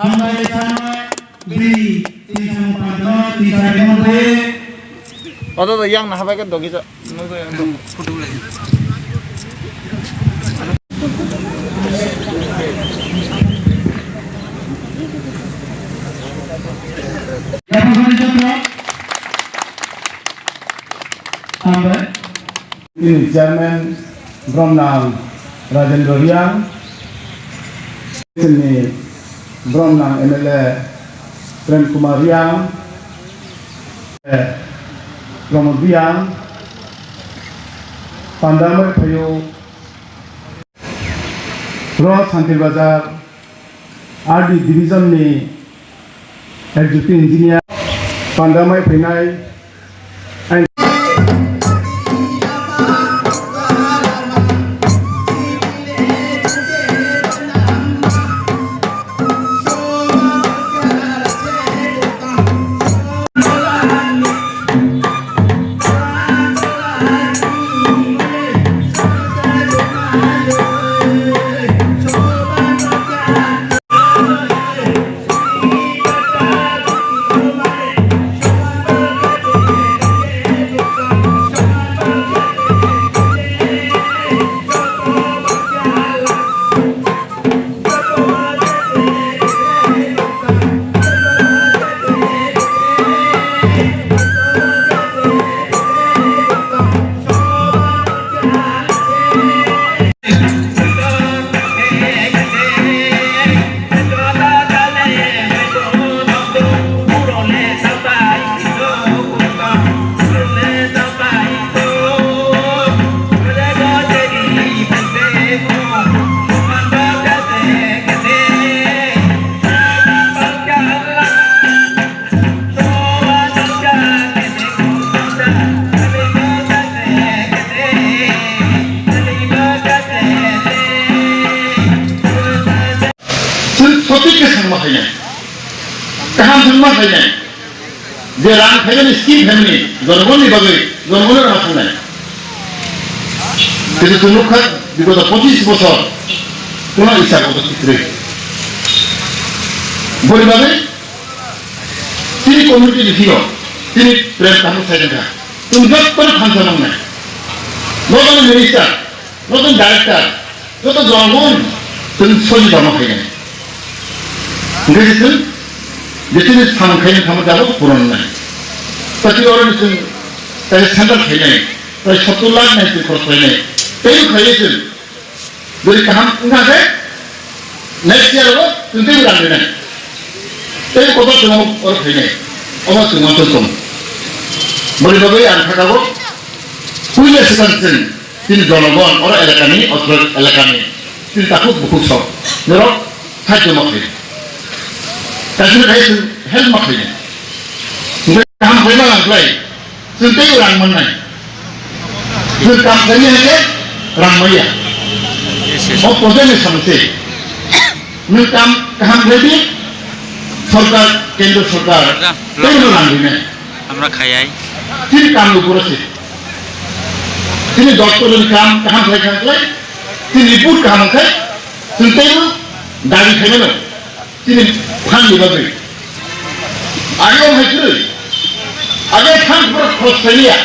Sampai sana beri tiang pada tiga nomor. Atau tuh yang nah apa kan dong kita nunggu yang dong foto lagi. Yang mana contoh? Sampai ini Chairman Bromnang Rajendra Hyang, ini Bromnang MLA Prem Kumar Hyang, Pramod Hyang, Pandamai Phayo, Ross Santil Bazar, RD Division ni Executive Engineer, Pandamai Phainai, সঠিক সংবাদ হয় না কাহাম সংবাদ হয় না যে run family scheme family জনগণের ভাবে জনগণের হাত নাই কিন্তু তমুখাত বিগত 25 বছর কোন ইচ্ছাগত ক্ষেত্রে বলিভাবে তিনি কমিউনিটি লিখিও তিনি প্রেম কাহাম সাইডেন্টা তুমি যত কোনো ফাংশন নাই নতুন মিনিস্টার নতুন ডাইরেক্টর যত জনগণ তুমি সজি জমা হয় না Begitu, jadi sama kayak sama jauh kurang naik. Tapi orang itu, tapi sandal kayak, tapi satu lag naik itu kurang naik. Tapi kayak itu, dari kaham enggak deh, naik siapa lo, tentu berang naik. Tapi kota cuma orang kayak, orang cuma tuh. Boleh bagi anak kamu, punya sekarang ini jalanan orang elakani, orang elakani, ini takut buku sok, nerok, hajat makai. Tapi saya hel makanya, kita ham mana lagi, sentai orang mana, kita kami aja ramai, oh posisi sama sih, kita ham lagi, सरकार केंद्र सरकार कई orang ini, আমরা খাইয়াই তিনি কাম করেছে, তিনি ডক্টরের কাম কাম খাই, তিনি রিপোর্ট কাম খাই, sentai dari খাইবে তিনি ফান দিবাবে আগে হয়েছিল আগে ফান পুরো খোঁজ ফেলিয়া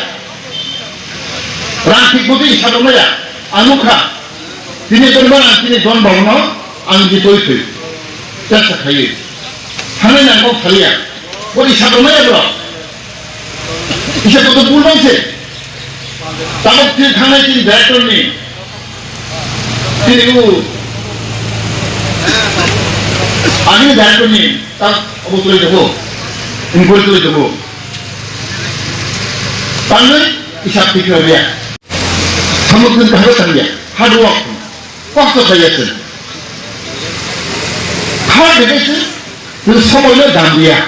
রান ঠিক মতো ইচ্ছা দমাইয়া আনুখা তিনি করবেন তিনি জন ভবন আং জিতই থই চেষ্টা খাইয়ে ফানে নাঙ্গো ফেলিয়া ওর ইচ্ছা দমাইয়া বল ইচ্ছা কত ভুল হয়েছে তারপর তিনি থানায় তিনি ডাইরেক্টর নেই তিনি আমি দায়িত্ব নিয়ে তার অবতরই দেবো ইনকোয়ারি করে দেবো তাহলে হিসাব ঠিক হবে সামগ্রিক ভাবে থাকবে হার্ড ওয়ার্ক কষ্ট খাইয়াছেন খাওয়া দেখেছে কিন্তু সময় দাম দিয়া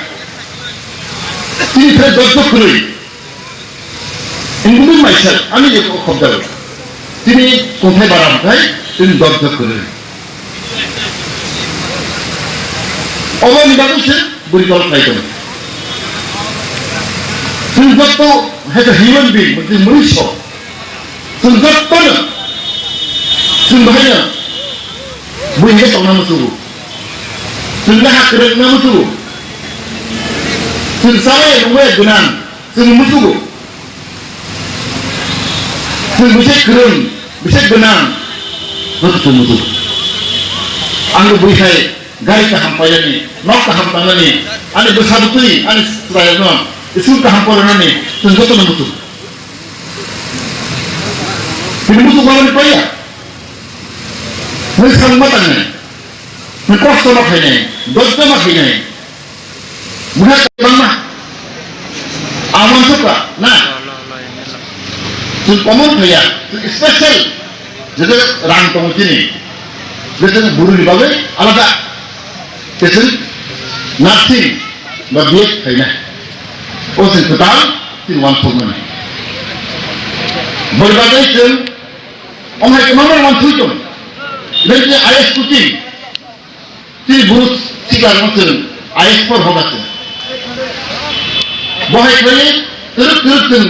তিনি ফের দর্শক খুলই ইনক্লুডিং মাইসেলফ আমি যে শব্দ তিনি কোথায় বাড়ান তাই তিনি দর্শক খুললেন 어머니 받으신 우리가 어떻게 순적도 해서 희원비 무리소 순적도는 순도하면 무인게 떠나면 쓰고 जों लेखा गोरोंनो मोसुगु जों साबाय नंबाय गोनां जों मोसुगु जों बेसे गोरों बेसे गोनां बेखौ मोसुगु आंनो बैहाय गारि गाहामपायनि न' गाहामपायनि आंनि बैसागुनि आंनि सिथ्रायावनो स्कुल गाहामपायनि जों जतन मोसुगु बिनि मोसुगु माबोरै पाया नों सानबा थाङो नों खस्थ' माखायनाय दज्जा माखायनाय बुहा गोबां आमानसोखा ना जों कमन फैया जों स्पेशल जेरै रां दङ दिनै बेजों बुरुनि बागै आलादा बेजों नार्सिं बा बिएड फैनाय अ जों गोबां जों वान फर मोनो बरबादै जों अमाय गोबां वान थुइ दं बेबायदि आइएस कुकिं जों बुरु सिगां जों आइएस फर हगासिनो बहाय फैयो गोरोब जों